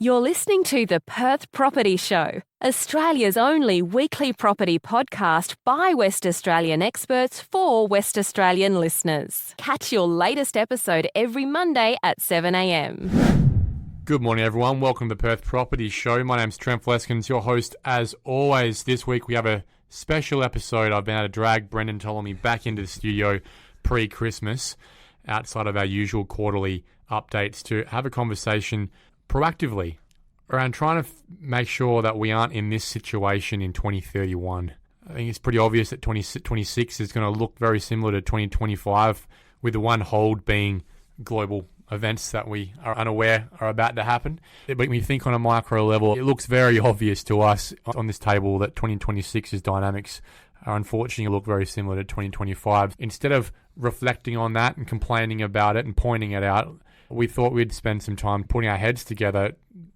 You're listening to the Perth Property Show, Australia's only weekly property podcast by West Australian experts for West Australian listeners. Catch your latest episode every Monday at 7 a.m. Good morning, everyone. Welcome to the Perth Property Show. My name's Trent Fleskens, your host as always. This week we have a special episode. I've been able to drag Brendan Ptolomey back into the studio pre-Christmas, outside of our usual quarterly updates, to have a conversation proactively around trying to make sure that we aren't in this situation in 2031. I think it's pretty obvious that 2026 is going to look very similar to 2025, with the one hold being global events that we are unaware are about to happen. But when you think on a micro level, it looks very obvious to us on this table that 2026's dynamics are unfortunately look very similar to 2025. Instead of reflecting on that and complaining about it and pointing it out, we thought we'd spend some time putting our heads together,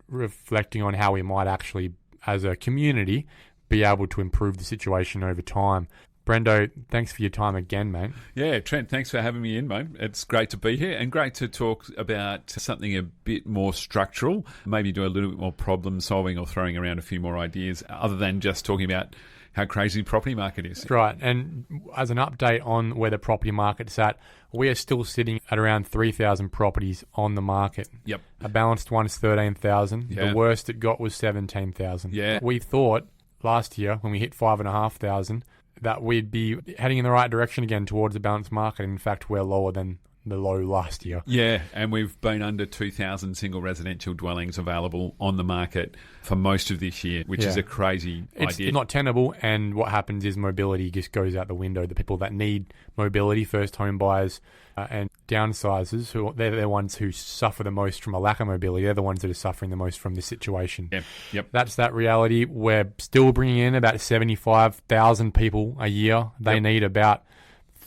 reflecting on how we might actually, as a community, be able to improve the situation over time. Brendo, thanks for your time again, mate. Yeah, Trent, thanks for having me in, mate. It's great to be here and great to talk about something a bit more structural, maybe do a little bit more problem solving or throwing around a few more ideas other than just talking about how crazy the property market is. That's right. And as an update on where the property market's at, we are still sitting at around 3,000 properties on the market. Yep. A balanced one's 13,000. Yeah. The worst it got was 17,000. Yeah. We thought last year, when we hit 5,500, that we'd be heading in the right direction again towards a balanced market. In fact, we're lower than the low last year. Yeah, and we've been under 2,000 single residential dwellings available on the market for most of this year, which is a crazy idea. It's not tenable, and what happens is mobility just goes out the window. The people that need mobility, first home buyers and downsizers, they're the ones who suffer the most from a lack of mobility. They're the ones that are suffering the most from this situation. Yep. That's that reality. We're still bringing in about 75,000 people a year. They need about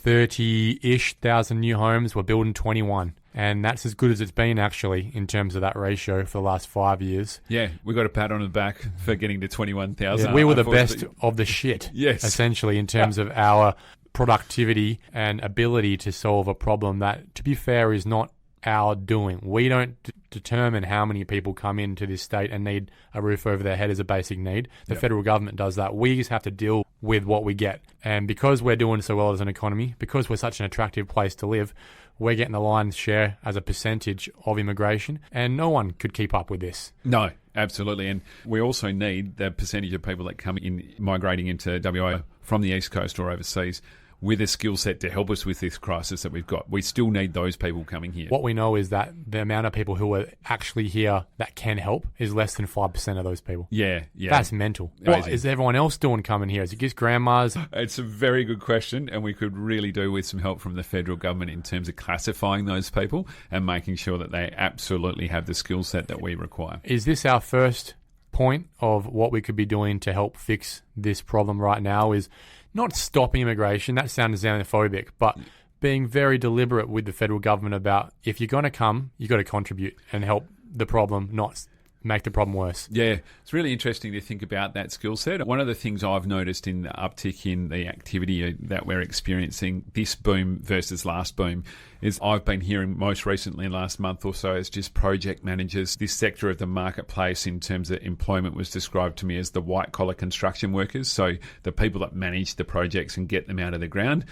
30-ish thousand new homes. We're building 21. And that's as good as it's been, actually, in terms of that ratio for the last 5 years. Yeah, we got a pat on the back for getting to 21,000. Yeah, we were the best of the shit, yes, essentially, in terms of our productivity and ability to solve a problem that, to be fair, is not our doing. We don't determine how many people come into this state and need a roof over their head as a basic need. The federal government does that. We just have to deal with what we get. And because we're doing so well as an economy, because we're such an attractive place to live, we're getting the lion's share as a percentage of immigration, and no one could keep up with this. No, absolutely. And we also need the percentage of people that come in, migrating into WA from the East Coast or overseas, with a skill set to help us with this crisis that we've got. We still need those people coming here. What we know is that the amount of people who are actually here that can help is less than 5% of those people. Yeah. That's mental. What is everyone else doing coming here? Is it just grandmas? It's a very good question, and we could really do with some help from the federal government in terms of classifying those people and making sure that they absolutely have the skill set that we require. Is this our first point of what we could be doing to help fix this problem right now? Is not stopping immigration, that sounds xenophobic, but being very deliberate with the federal government about, if you're going to come, you've got to contribute and help the problem, not make the problem worse. Yeah, it's really interesting to think about that skill set. One of the things I've noticed in the uptick in the activity that we're experiencing, this boom versus last boom, is I've been hearing most recently in the last month or so as just project managers. This sector of the marketplace in terms of employment was described to me as the white-collar construction workers, so the people that manage the projects and get them out of the ground.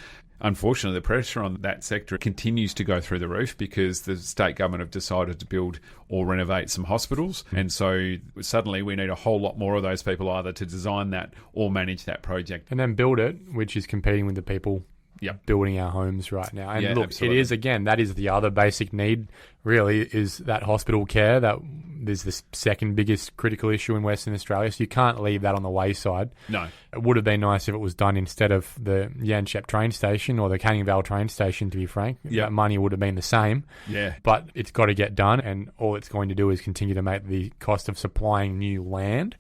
Unfortunately, the pressure on that sector continues to go through the roof because the state government have decided to build or renovate some hospitals. And so suddenly we need a whole lot more of those people either to design that or manage that project. And then build it, which is competing with the people building our homes right now. And look, absolutely. It is, again, that is the other basic need, really, is that hospital care. That is the second biggest critical issue in Western Australia, so you can't leave that on the wayside. No. It would have been nice if it was done instead of the Yanchep train station or the Canning Vale train station, to be frank. That money would have been the same. Yeah. But it's got to get done, and all it's going to do is continue to make the cost of supplying new land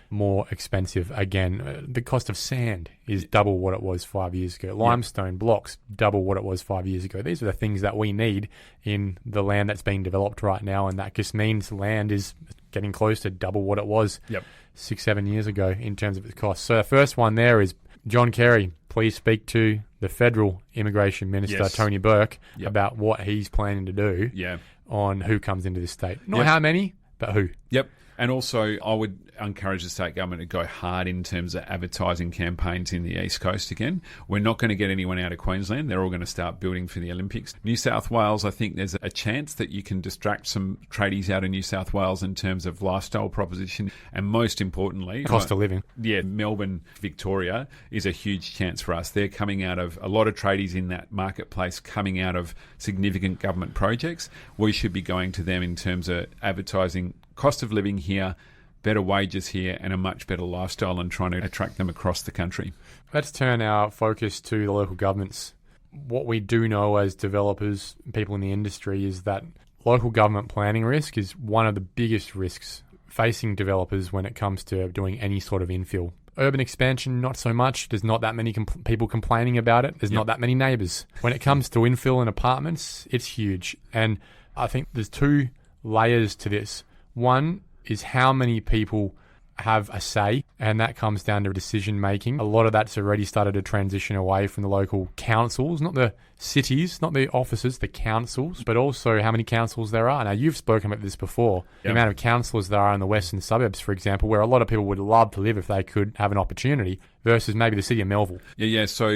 more expensive again. The cost of sand is double what it was 5 years ago. Limestone blocks, double what it was 5 years ago. These are the things that we need in the land that's being developed right now, and that just means land is getting close to double what it was 6-7 years ago in terms of its cost. So the first one there is, John Kerry, please speak to the federal immigration minister, Tony Burke, about what he's planning to do on who comes into this state. Not how many, But who? Yep. And also, I would encourage the state government to go hard in terms of advertising campaigns in the East Coast again. We're not going to get anyone out of Queensland. They're all going to start building for the Olympics. New South Wales, I think there's a chance that you can distract some tradies out of New South Wales in terms of lifestyle proposition. And most importantly... Cost of living. Yeah, Melbourne, Victoria is a huge chance for us. They're coming out of a lot of tradies in that marketplace, coming out of significant government projects. We should be going to them in terms of advertising cost of living here, better wages here, and a much better lifestyle, and trying to attract them across the country. Let's turn our focus to the local governments. What we do know as developers, people in the industry, is that local government planning risk is one of the biggest risks facing developers when it comes to doing any sort of infill. Urban expansion, not so much. There's not that many people complaining about it. There's not that many neighbours. When it comes to infill and apartments, it's huge. And I think there's two layers to this. One is how many people have a say, and that comes down to decision making. A lot of that's already started to transition away from the local councils, not the cities, not the offices, the councils, but also how many councils there are. Now, you've spoken about this before, the amount of councillors there are in the western suburbs, for example, where a lot of people would love to live if they could have an opportunity, versus maybe the city of Melville. Yeah. So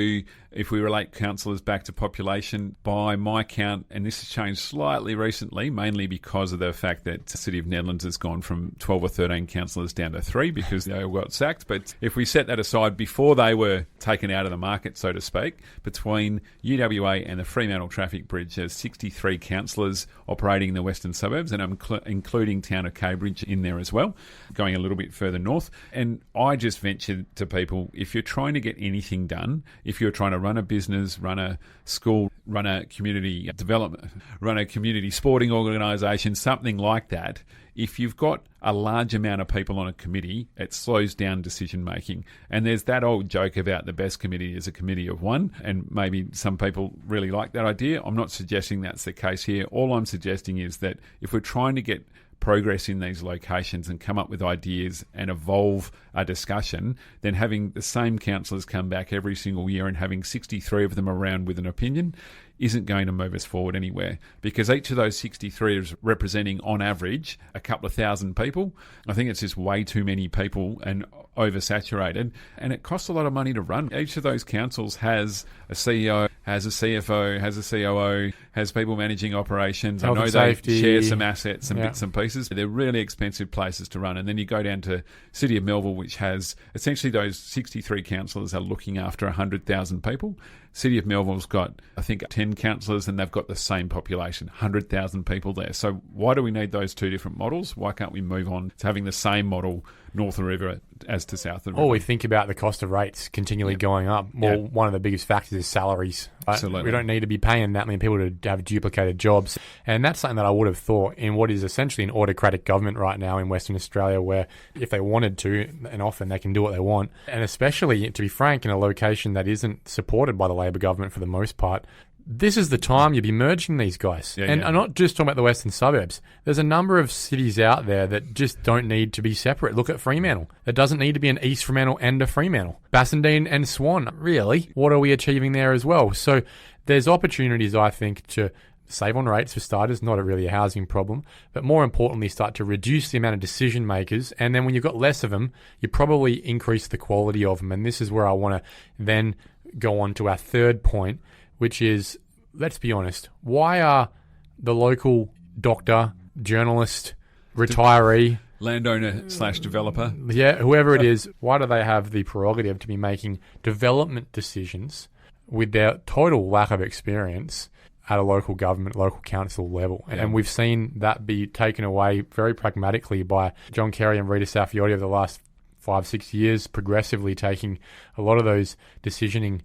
if we relate councillors back to population, by my count, and this has changed slightly recently, mainly because of the fact that the City of Nedlands has gone from 12 or 13 councillors down to 3 because they all got sacked. But if we set that aside, before they were taken out of the market, so to speak, between UWA and the Fremantle Traffic Bridge, there's 63 councillors operating in the western suburbs, and I'm including town of Cambridge in there as well, going a little bit further north. And I just ventured to people, if you're trying to get anything done, if you're trying to run a business, run a school, run a community development, run a community sporting organisation, something like that, if you've got a large amount of people on a committee, it slows down decision making. And there's that old joke about the best committee is a committee of one, and maybe some people really like that idea. I'm not suggesting that's the case here. All I'm suggesting is that if we're trying to get progress in these locations and come up with ideas and evolve a discussion, then having the same councillors come back every single year and having 63 of them around with an opinion isn't going to move us forward anywhere, because each of those 63 is representing, on average, a couple of thousand people. I think it's just way too many people and oversaturated, and it costs a lot of money to run. Each of those councils has a CEO, has a CFO, has a COO, has people managing operations. Health I know and they safety. share some assets and bits and pieces. They're really expensive places to run. And then you go down to City of Melville, which has essentially those 63 councillors are looking after 100,000 people. City of Melville's got, I think, 10 councillors, and they've got the same population, 100,000 people there. So why do we need those two different models? Why can't we move on to having the same model north of the river as to south of the river? Or we think about the cost of rates continually going up. Well, one of the biggest factors is salaries. Right? Absolutely. We don't need to be paying that many people to have duplicated jobs. And that's something that I would have thought in what is essentially an autocratic government right now in Western Australia, where if they wanted to, and often they can do what they want, and especially, to be frank, in a location that isn't supported by the Labor government for the most part, this is the time you'd be merging these guys. And I'm not just talking about the western suburbs. There's a number of cities out there that just don't need to be separate. Look at Fremantle. There doesn't need to be an East Fremantle and a Fremantle. Bassendean and Swan, really? What are we achieving there as well? So there's opportunities, I think, to save on rates for starters, not really a housing problem, but more importantly, start to reduce the amount of decision makers. And then when you've got less of them, you probably increase the quality of them. And this is where I want to then go on to our third point, which is, let's be honest, why are the local doctor, journalist, retiree, landowner / developer, whoever it is, why do they have the prerogative to be making development decisions with their total lack of experience at a local government, local council level? And we've seen that be taken away very pragmatically by John Kerry and Rita Saffioti over the last 5-6 years, progressively taking a lot of those decisioning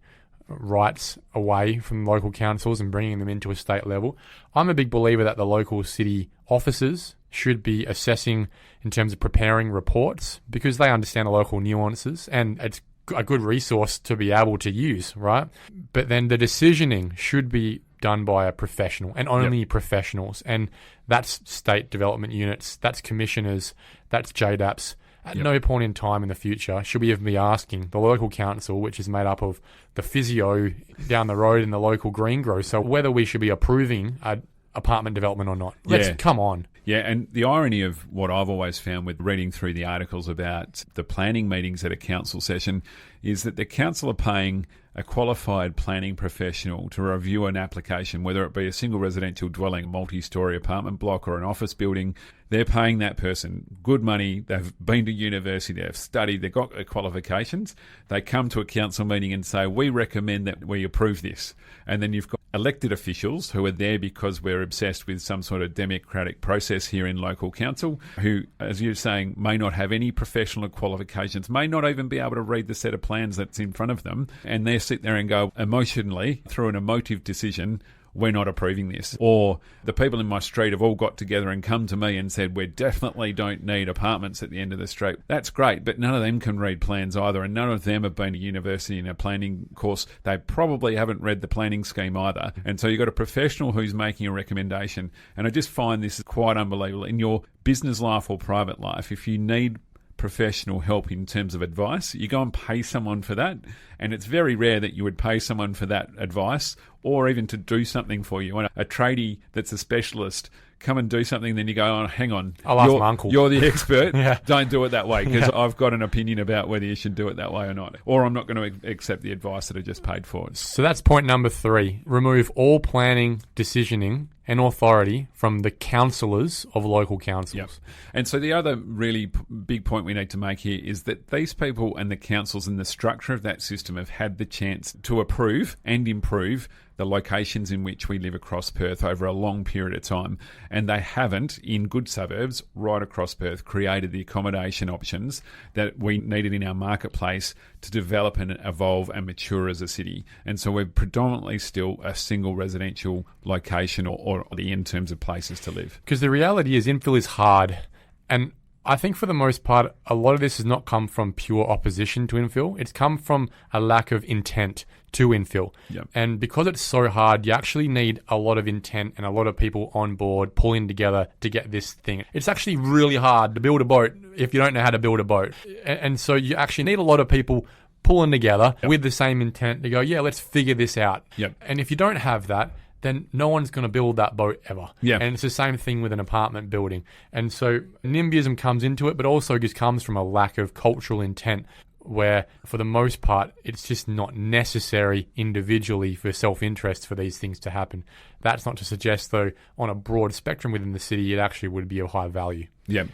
rights away from local councils and bringing them into a state level. I'm a big believer that the local city officers should be assessing in terms of preparing reports, because they understand the local nuances and it's a good resource to be able to use, right? But then the decisioning should be done by a professional and only professionals. And that's state development units, that's commissioners, that's JDAPs. At no point in time in the future should we even be asking the local council, which is made up of the physio down the road and the local green grocer, whether we should be approving a apartment development or not. Come on. Yeah, and the irony of what I've always found with reading through the articles about the planning meetings at a council session is that the council are paying a qualified planning professional to review an application, whether it be a single residential dwelling, multi-storey apartment block or an office building. They're paying that person good money. They've been to university, they've studied, they've got qualifications. They come to a council meeting and say, we recommend that we approve this. And then you've got elected officials who are there because we're obsessed with some sort of democratic process here in local council, who, as you're saying, may not have any professional qualifications, may not even be able to read the set of plans that's in front of them. And they sit there and go emotionally, through an emotive decision, we're not approving this. Or the people in my street have all got together and come to me and said, we definitely don't need apartments at the end of the street. That's great, but none of them can read plans either, and none of them have been to university in a planning course. They probably haven't read the planning scheme either. And so you've got a professional who's making a recommendation. And I just find this is quite unbelievable. In your business life or private life, if you need professional help in terms of advice, you go and pay someone for that, and it's very rare that you would pay someone for that advice or even to do something for you. And a tradie that's a specialist come and do something, then you go, oh, hang on, I'll ask my uncle. You're the expert. Yeah. Don't do it that way, because I've got an opinion about whether you should do it that way or not, or I'm not going to accept the advice that I just paid for. So that's point number 3. Remove all planning, decisioning and authority from the councillors of local councils. Yep. And so the other really big point we need to make here is that these people and the councils and the structure of that system have had the chance to approve and improve the locations in which we live across Perth over a long period of time. And they haven't, in good suburbs right across Perth, created the accommodation options that we needed in our marketplace to develop and evolve and mature as a city. And so we're predominantly still a single residential location or in terms of places to live. Because the reality is infill is hard. And I think for the most part, a lot of this has not come from pure opposition to infill. It's come from a lack of intent to infill. Yep. And because it's so hard, you actually need a lot of intent and a lot of people on board pulling together to get this thing. It's actually really hard to build a boat if you don't know how to build a boat. And so you actually need a lot of people pulling together with the same intent to go, yeah, let's figure this out. Yep. And if you don't have that, then no one's going to build that boat ever. Yeah. And it's the same thing with an apartment building. And so NIMBYism comes into it, but also just comes from a lack of cultural intent where, for the most part, it's just not necessary individually for self-interest for these things to happen. That's not to suggest, though, on a broad spectrum within the city, it actually would be of high value. Yeah.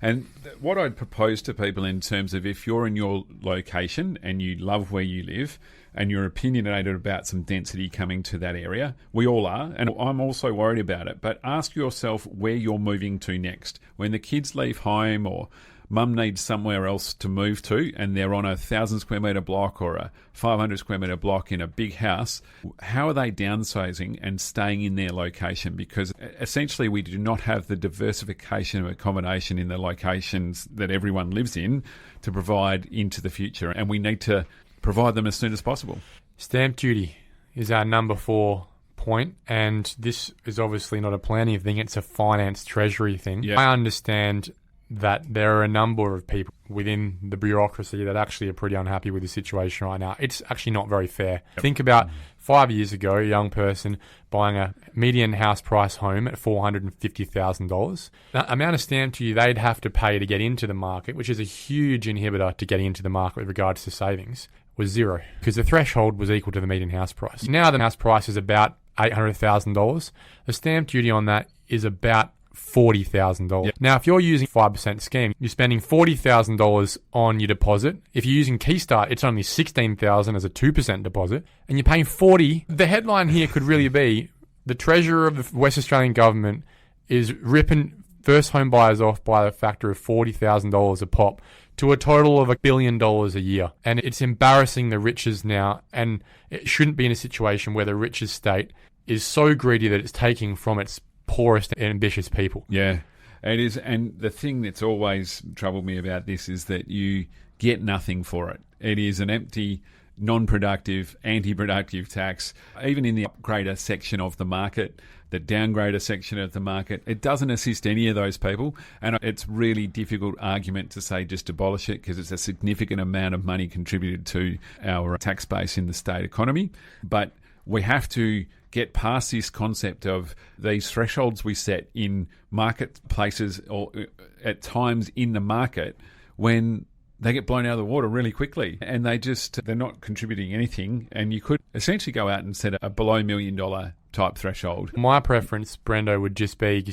And what I'd propose to people in terms of if you're in your location and you love where you live and you're opinionated about some density coming to that area, we all are, and I'm also worried about it, but ask yourself where you're moving to next. When the kids leave home or mum needs somewhere else to move to and they're on a 1,000 square metre block or a 500 square metre block in a big house, how are they downsizing and staying in their location? Because essentially we do not have the diversification of accommodation in the locations that everyone lives in to provide into the future, and we need to provide them as soon as possible. Stamp duty is our number 4 point, and this is obviously not a planning thing, it's a finance treasury thing. Yeah. I understand that there are a number of people within the bureaucracy that actually are pretty unhappy with the situation right now. It's actually not very fair. Yep. Think about 5 years ago, a young person buying a median house price home at $450,000. The amount of stamp duty they'd have to pay to get into the market, which is a huge inhibitor to getting into the market with regards to savings, was zero, because the threshold was equal to the median house price. Now the house price is about $800,000. The stamp duty on that is about $40,000. Yep. Now, if you're using 5% scheme, you're spending $40,000 on your deposit. If you're using Keystart, it's only $16,000 as a 2% deposit, and you're paying $40,000. The headline here could really be the Treasurer of the West Australian government is ripping first home buyers off by a factor of $40,000 a pop to a total of $1 billion a year. And it's embarrassing the riches now, and it shouldn't be in a situation where the richest state is so greedy that it's taking from its poorest and ambitious people. Yeah, it is. And the thing that's always troubled me about this is that you get nothing for it. It is an empty, non-productive, anti-productive tax. Even in the upgrader section of the market, the downgrader section of the market, it doesn't assist any of those people. And it's really difficult argument to say just abolish it, because it's a significant amount of money contributed to our tax base in the state economy. But we have to get past this concept of these thresholds we set in marketplaces or at times in the market when they get blown out of the water really quickly and they're not contributing anything. And you could essentially go out and set a below $1 million type threshold. My preference, Brendo, would just be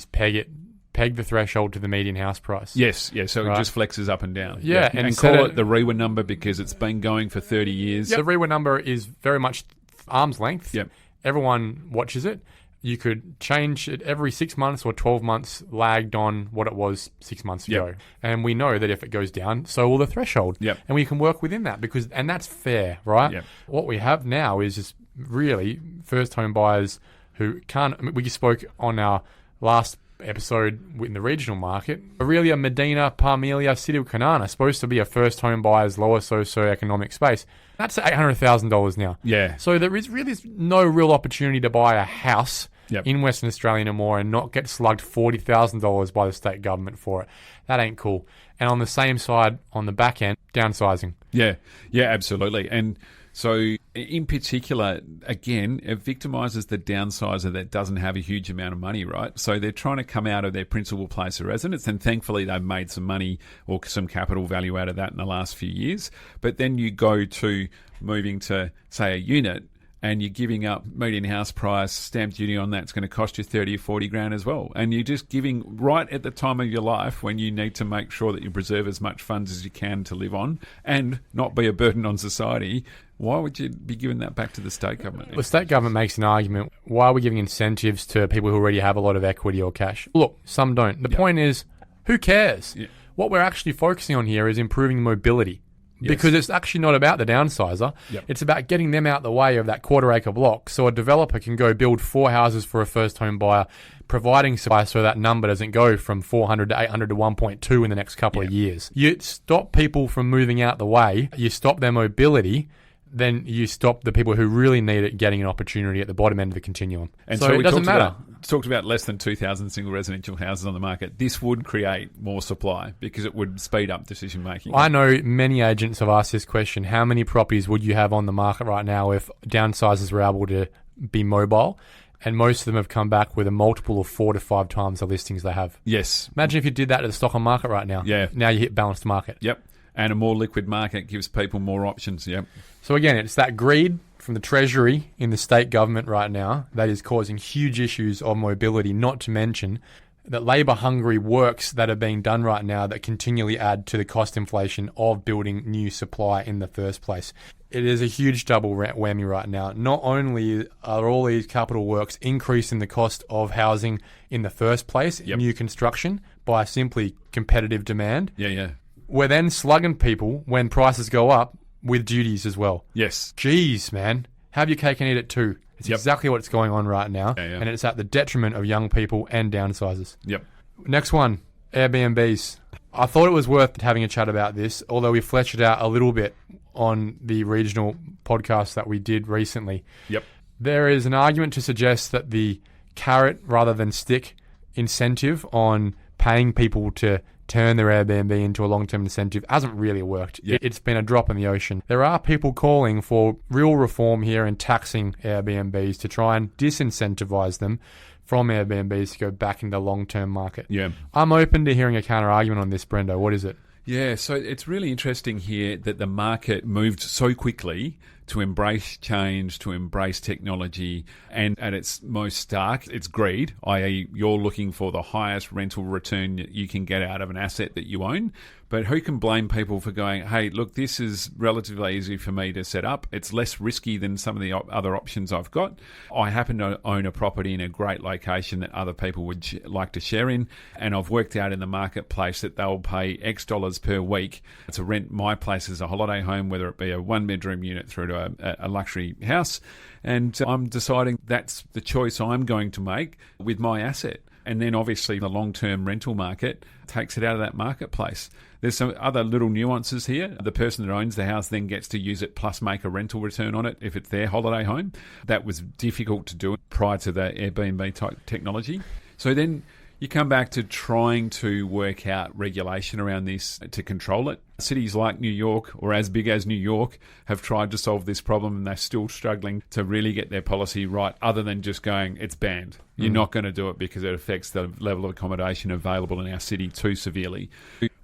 peg the threshold to the median house price. Yes, so right. It just flexes up and down. Yeah. And call it the REWA number because it's been going for 30 years. The REWA number is very much arm's length. Yep. Everyone watches it. You could change it every 6 months or 12 months lagged on what it was 6 months ago. And we know that if it goes down, so will the threshold. Yep. And we can work within that and that's fair, right? Yep. What we have now is just really first home buyers who can't, we spoke on our last episode in the regional market, Aurelia, Medina, Parmelia, City of Kanana, supposed to be a first home buyer's lower socioeconomic space. That's $800,000 now. Yeah. So there is really no real opportunity to buy a house Yep. in Western Australia anymore and not get slugged $40,000 by the state government for it. That ain't cool. And on the same side, on the back end, downsizing. Yeah, absolutely. And so in particular, again, it victimises the downsizer that doesn't have a huge amount of money, right? So they're trying to come out of their principal place of residence, and thankfully they've made some money or some capital value out of that in the last few years. But then you go to moving to, say, a unit, and you're giving up median house price, stamp duty on that's going to cost you 30 or 40 grand as well. And you're just giving right at the time of your life when you need to make sure that you preserve as much funds as you can to live on and not be a burden on society. Why would you be giving that back to the state government? The state government makes an argument. Why are we giving incentives to people who already have a lot of equity or cash? Look, some don't. The point is, who cares? Yeah. What we're actually focusing on here is improving mobility. Yes. Because it's actually not about the downsizer. Yep. It's about getting them out the way of that quarter-acre block so a developer can go build 4 houses for a first-home buyer, providing supply so that number doesn't go from 400 to 800 to 1.2 in the next couple of years. You stop people from moving out the way, you stop their mobility, then you stop the people who really need it getting an opportunity at the bottom end of the continuum. And so it doesn't matter. Talked about less than 2,000 single residential houses on the market. This would create more supply because it would speed up decision making. I know many agents have asked this question. How many properties would you have on the market right now if downsizers were able to be mobile? And most of them have come back with a multiple of 4 to 5 times the listings they have. Yes. Imagine if you did that to the stock on market right now. Yeah. Now you hit balanced market. Yep. And a more liquid market gives people more options. Yep. So again, it's that greed from the Treasury in the state government right now that is causing huge issues of mobility, not to mention that labour-hungry works that are being done right now that continually add to the cost inflation of building new supply in the first place. It is a huge double whammy right now. Not only are all these capital works increasing the cost of housing in the first place, new construction, by simply competitive demand. Yeah. We're then slugging people when prices go up with duties as well. Yes. Jeez, man. Have your cake and eat it too. It's exactly what's going on right now. Yeah. And it's at the detriment of young people and downsizers. Yep. Next one, Airbnbs. I thought it was worth having a chat about this, although we fleshed it out a little bit on the regional podcast that we did recently. Yep. There is an argument to suggest that the carrot rather than stick incentive on paying people to turn their Airbnb into a long-term incentive hasn't really worked. Yeah. It's been a drop in the ocean. There are people calling for real reform here and taxing Airbnbs to try and disincentivize them from Airbnbs to go back into the long-term market. Yeah. I'm open to hearing a counter-argument on this, Brendo. What is it? Yeah, so it's really interesting here that the market moved so quickly to embrace change, to embrace technology, and at its most stark, it's greed, i.e. you're looking for the highest rental return you can get out of an asset that you own. But who can blame people for going, hey, look, this is relatively easy for me to set up. It's less risky than some of the other options I've got. I happen to own a property in a great location that other people would like to share in, and I've worked out in the marketplace that they'll pay X dollars per week to rent my place as a holiday home, whether it be a one-bedroom unit through to a luxury house. And I'm deciding that's the choice I'm going to make with my asset. And then obviously the long-term rental market takes it out of that marketplace. There's some other little nuances here. The person that owns the house then gets to use it plus make a rental return on it if it's their holiday home. That was difficult to do prior to the Airbnb type technology. So then You come back to trying to work out regulation around this to control it. Cities like New York, or as big as New York, have tried to solve this problem, and they're still struggling to really get their policy right, other than just going, it's banned. You're not going to do it because it affects the level of accommodation available in our city too severely.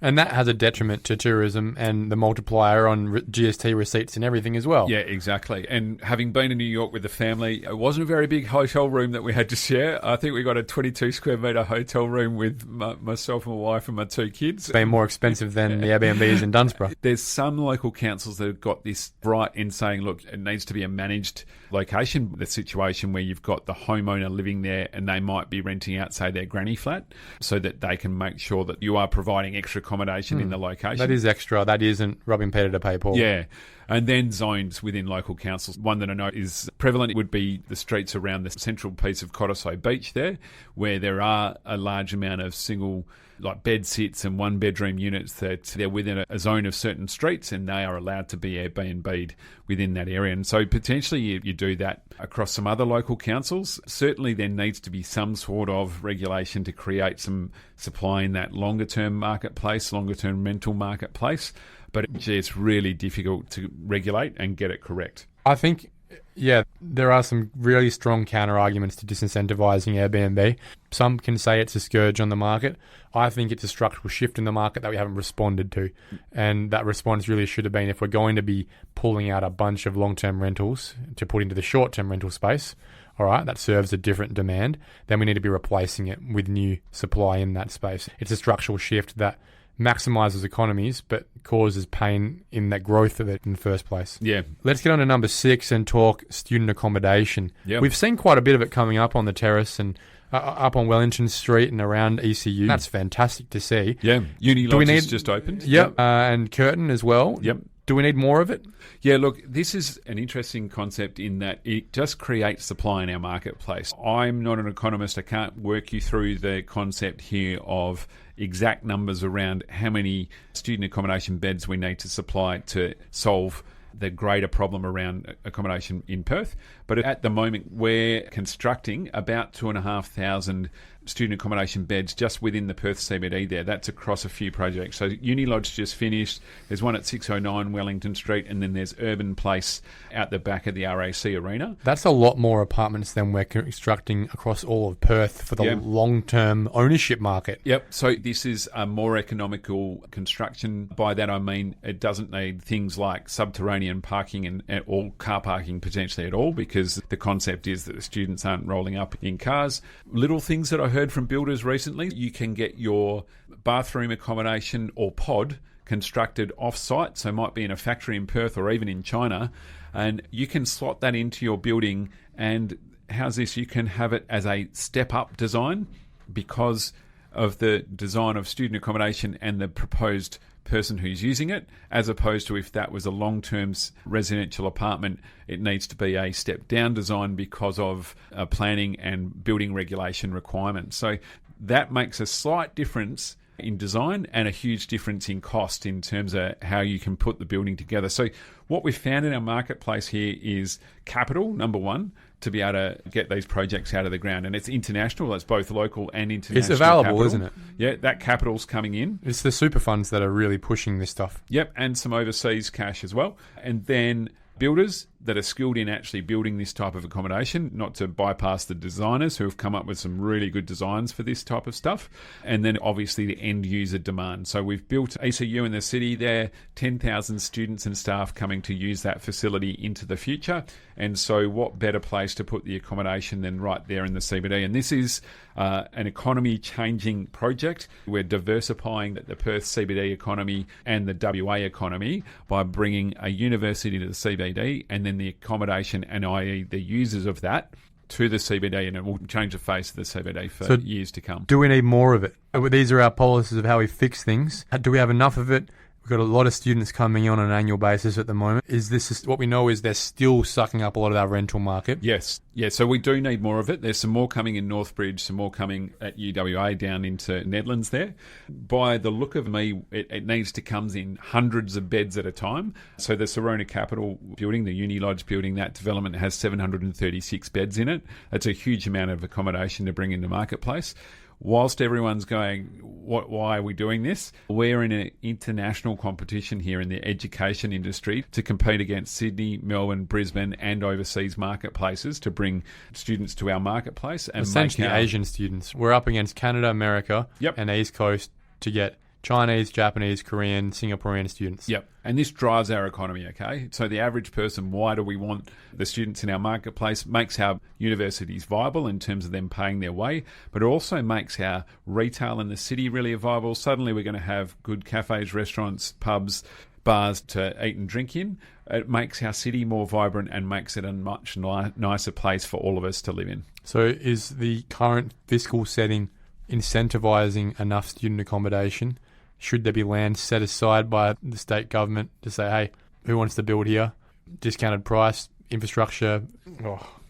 And that has a detriment to tourism and the multiplier on GST receipts and everything as well. Yeah, exactly. And having been in New York with the family, it wasn't a very big hotel room that we had to share. I think we got a 22 square metre hotel room with myself and my wife and my 2 kids. It's been more expensive than the Airbnbs in Dunsborough. There's some local councils that have got this right in saying, look, it needs to be a managed location, the situation where you've got the homeowner living there and they might be renting out, say, their granny flat, so that they can make sure that you are providing extra accommodation in the location. That is extra. That isn't robbing Peter to pay Paul. Yeah. And then zones within local councils. One that I know is prevalent would be the streets around the central piece of Cottesloe Beach there, where there are a large amount of single like bed sits and 1-bedroom units that they're within a zone of certain streets, and they are allowed to be Airbnb'd within that area. And so potentially you do that across some other local councils. Certainly there needs to be some sort of regulation to create some supply in that longer-term marketplace, longer-term rental marketplace. But it's really difficult to regulate and get it correct. I think, yeah, there are some really strong counter-arguments to disincentivizing Airbnb. Some can say it's a scourge on the market. I think it's a structural shift in the market that we haven't responded to. And that response really should have been, if we're going to be pulling out a bunch of long-term rentals to put into the short-term rental space, all right, that serves a different demand, then we need to be replacing it with new supply in that space. It's a structural shift that maximises economies but causes pain in that growth of it in the first place. Yeah. Let's get on to number 6 and talk student accommodation. Yep. We've seen quite a bit of it coming up on the terrace and up on Wellington Street and around ECU. That's fantastic to see. Yeah. Uni Lodge has just opened. Yep. And Curtin as well. Yep. Do we need more of it? Yeah, look, this is an interesting concept in that it just creates supply in our marketplace. I'm not an economist. I can't work you through the concept here of exact numbers around how many student accommodation beds we need to supply to solve the greater problem around accommodation in Perth. But at the moment, we're constructing about 2,500 student accommodation beds just within the Perth CBD there. That's across a few projects. So Uni Lodge just finished. There's one at 609 Wellington Street, and then there's Urban Place out the back of the RAC Arena. That's a lot more apartments than we're constructing across all of Perth for the long-term ownership market. Yep. So this is a more economical construction. By that I mean it doesn't need things like subterranean parking and or car parking potentially at all, because the concept is that the students aren't rolling up in cars. Little things that I heard from builders recently, you can get your bathroom accommodation or pod constructed off-site, so it might be in a factory in Perth or even in China, and you can slot that into your building. And how's this? You can have it as a step-up design because of the design of student accommodation and the proposed person who's using it, as opposed to if that was a long-term residential apartment, it needs to be a step-down design because of planning and building regulation requirements. So that makes a slight difference in design and a huge difference in cost in terms of how you can put the building together. So what we've found in our marketplace here is capital, number one, to be able to get these projects out of the ground. And it's international, it's both local and international. It's available, capital. Isn't it? Yeah, that capital's coming in. It's the super funds that are really pushing this stuff. Yep, and some overseas cash as well. And then builders that are skilled in actually building this type of accommodation, not to bypass the designers who have come up with some really good designs for this type of stuff. And then obviously the end user demand. So we've built ECU in the city there, 10,000 students and staff coming to use that facility into the future. And so what better place to put the accommodation than right there in the CBD? And this is an economy-changing project. We're diversifying the Perth CBD economy and the WA economy by bringing a university to the CBD and then the accommodation and i.e. the users of that to the CBD, and it will change the face of the CBD for years to come. Do we need more of it? These are our policies of how we fix things. Do we have enough of it? We've got a lot of students coming on an annual basis at the moment. Is this what we know is they're still sucking up a lot of our rental market? Yes. Yeah, so we do need more of it. There's some more coming in Northbridge, some more coming at UWA down into Nedlands there. By the look of me, it needs to come in hundreds of beds at a time. So the Sarona Capital building, the Uni Lodge building, that development has 736 beds in it. That's a huge amount of accommodation to bring into marketplace. whilst everyone's going, why are we doing this? We're in an international competition here in the education industry to compete against Sydney, Melbourne, Brisbane and overseas marketplaces to bring students to our marketplace. And essentially Asian students. We're up against Canada, America and the East Coast to get Chinese, Japanese, Korean, Singaporean students. Yep. And this drives our economy, okay? So the average person, why do we want the students in our marketplace? Makes our universities viable in terms of them paying their way, but it also makes our retail in the city really viable. Suddenly we're going to have good cafes, restaurants, pubs, bars to eat and drink in. It makes our city more vibrant and makes it a much nicer place for all of us to live in. So is the current fiscal setting incentivizing enough student accommodation? Should there be land set aside by the state government to say, hey, who wants to build here? Discounted price, infrastructure,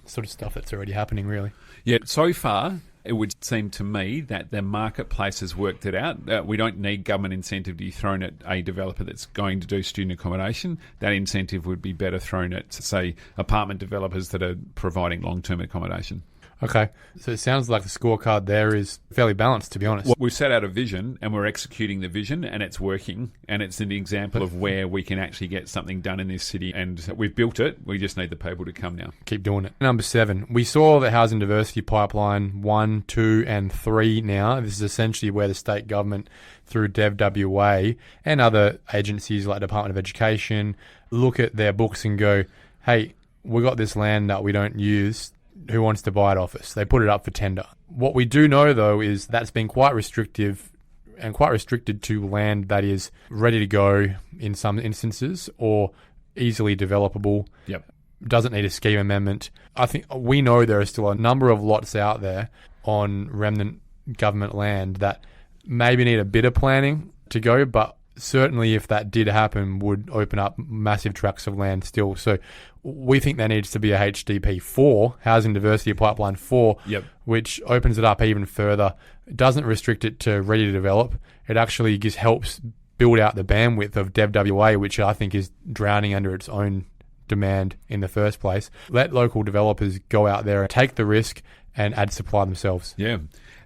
sort of stuff that's already happening, really. Yeah, so far, it would seem to me that the marketplace has worked it out. We don't need government incentive to be thrown at a developer that's going to do student accommodation. That incentive would be better thrown at, say, apartment developers that are providing long-term accommodation. Okay, so it sounds like the scorecard there is fairly balanced, to be honest. Well, we've set out a vision and we're executing the vision and it's working, and it's an example of where we can actually get something done in this city, and we've built it. We just need the people to come now. Keep doing it. Number 7, we saw the housing diversity pipeline 1, 2 and 3 now. This is essentially where the state government through DevWA and other agencies like Department of Education look at their books and go, hey, we got this land that we don't use. Who wants to buy it off us? They put it up for tender. What we do know, though, is that's been quite restrictive and quite restricted to land that is ready to go in some instances or easily developable. Yep. Doesn't need a scheme amendment. I think we know there are still a number of lots out there on remnant government land that maybe need a bit of planning to go, but certainly if that did happen would open up massive tracts of land still. So we think there needs to be a HDP 4, Housing Diversity Pipeline 4, which opens it up even further. It doesn't restrict it to ready to develop. It actually just helps build out the bandwidth of DevWA, which I think is drowning under its own demand in the first place. Let local developers go out there and take the risk and add supply themselves. Yeah.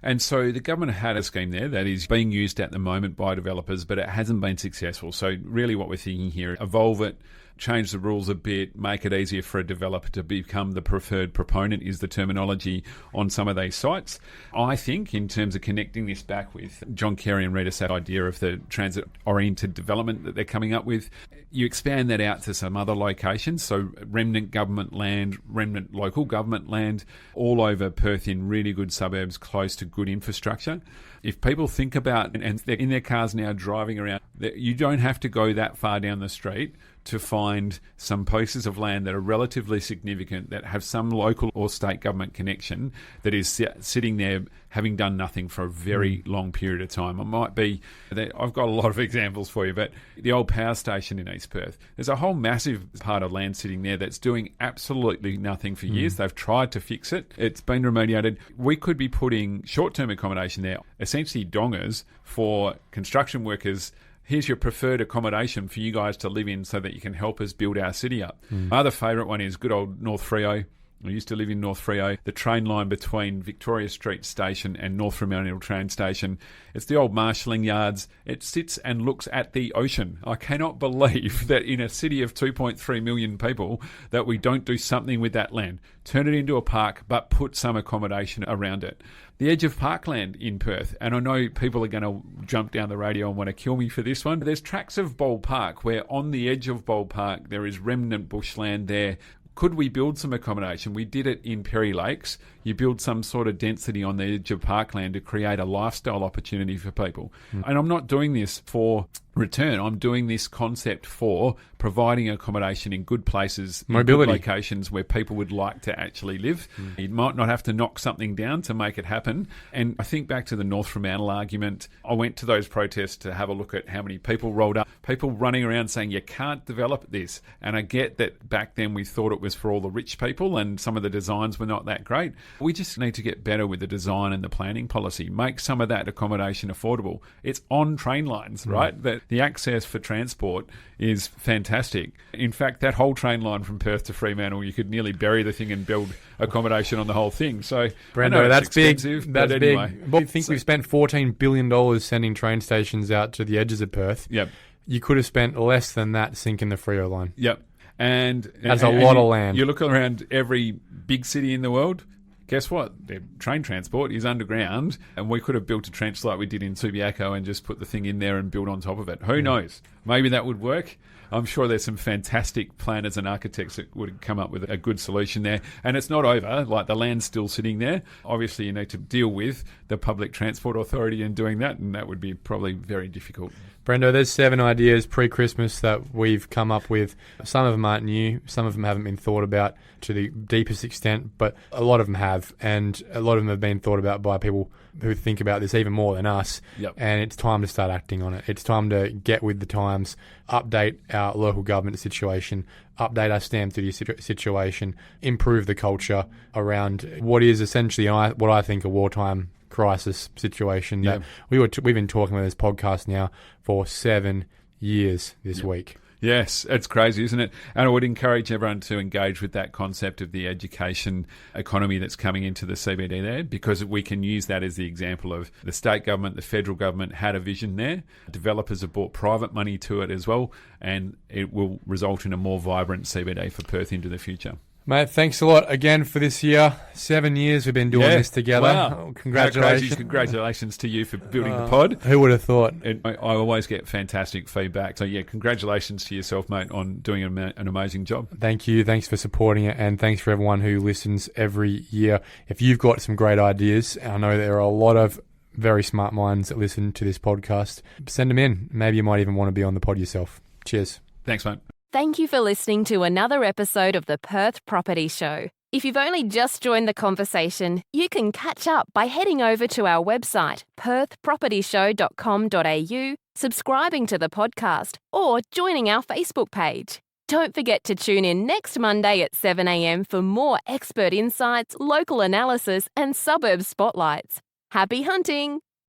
And so the government had a scheme there that is being used at the moment by developers, but it hasn't been successful. So really what we're thinking here, evolve it, change the rules a bit, make it easier for a developer to become the preferred proponent is the terminology on some of these sites. I think in terms of connecting this back with John Kerry and Rita Satt's idea of the transit-oriented development that they're coming up with, you expand that out to some other locations. So remnant government land, remnant local government land, all over Perth in really good suburbs close to good infrastructure. If people think about, and they're in their cars now driving around, you don't have to go that far down the street to find some pieces of land that are relatively significant, that have some local or state government connection, that is sitting there having done nothing for a very long period of time. It might be, I've got a lot of examples for you, but the old power station in East Perth, there's a whole massive part of land sitting there that's doing absolutely nothing for years. They've tried to fix it. It's been remediated. We could be putting short-term accommodation there, essentially dongers for construction workers. Here's your preferred accommodation for you guys to live in so that you can help us build our city up. My other favourite one is good old North Freo. I used to live in North Freo, the train line between Victoria Street Station and North Fremantle train station. It's the old marshalling yards. It sits and looks at the ocean. I cannot believe that in a city of 2.3 million people that we don't do something with that land. Turn it into a park, but put some accommodation around it. The edge of parkland in Perth, and I know people are going to jump down the radio and want to kill me for this one. There's tracts of Bold Park where on the edge of Bold Park there is remnant bushland there. Could we build some accommodation? We did it in Perry Lakes. You build some sort of density on the edge of parkland to create a lifestyle opportunity for people. And I'm not doing this for return. I'm doing this concept for providing accommodation in good places, mobility, in good locations where people would like to actually live. You might not have to knock something down to make it happen. And I think back to the North Fremantle argument. I went to those protests to have a look at how many people rolled up, people running around saying you can't develop this. And I get that back then we thought it was for all the rich people and some of the designs were not that great. We just need to get better with the design and the planning policy. Make some of that accommodation affordable. It's on train lines, right? That the access for transport is fantastic. In fact, that whole train line from Perth to Fremantle, you could nearly bury the thing and build accommodation on the whole thing. So, Brendo, that's big. That's anyway. big. Well, I think we've spent $14 billion sending train stations out to the edges of Perth. Yep. You could have spent less than that sinking the Freo line. Yep. And that's a lot of land. You look around every big city in the world, guess what? Their train transport is underground, and we could have built a trench like we did in Subiaco and just put the thing in there and build on top of it. Who knows? Maybe that would work. I'm sure there's some fantastic planners and architects that would come up with a good solution there. And it's not over. Like, the land's still sitting there. Obviously, you need to deal with the Public Transport Authority in doing that, and that would be probably very difficult. Brendo, there's 7 ideas pre-Christmas that we've come up with. Some of them aren't new. Some of them haven't been thought about to the deepest extent, but a lot of them have. And a lot of them have been thought about by people who think about this even more than us. Yep. And it's time to start acting on it. It's time to get with the times, update our local government situation, update our stamp duty situation, improve the culture around what is essentially what I think a wartime crisis situation that we've been talking about this podcast now for 7 years this week. Yes, it's crazy, isn't it? And I would encourage everyone to engage with that concept of the education economy that's coming into the CBD there, because we can use that as the example of the state government, the federal government had a vision there. Developers have brought private money to it as well, and it will result in a more vibrant CBD for Perth into the future. Mate, thanks a lot again for this year. 7 years we've been doing this together. Wow. Congratulations. Congratulations to you for building the pod. Who would have thought? I always get fantastic feedback. So, congratulations to yourself, mate, on doing an amazing job. Thank you. Thanks for supporting it, and thanks for everyone who listens every year. If you've got some great ideas, I know there are a lot of very smart minds that listen to this podcast, send them in. Maybe you might even want to be on the pod yourself. Cheers. Thanks, mate. Thank you for listening to another episode of the Perth Property Show. If you've only just joined the conversation, you can catch up by heading over to our website, perthpropertyshow.com.au, subscribing to the podcast, or joining our Facebook page. Don't forget to tune in next Monday at 7 a.m. for more expert insights, local analysis, and suburb spotlights. Happy hunting!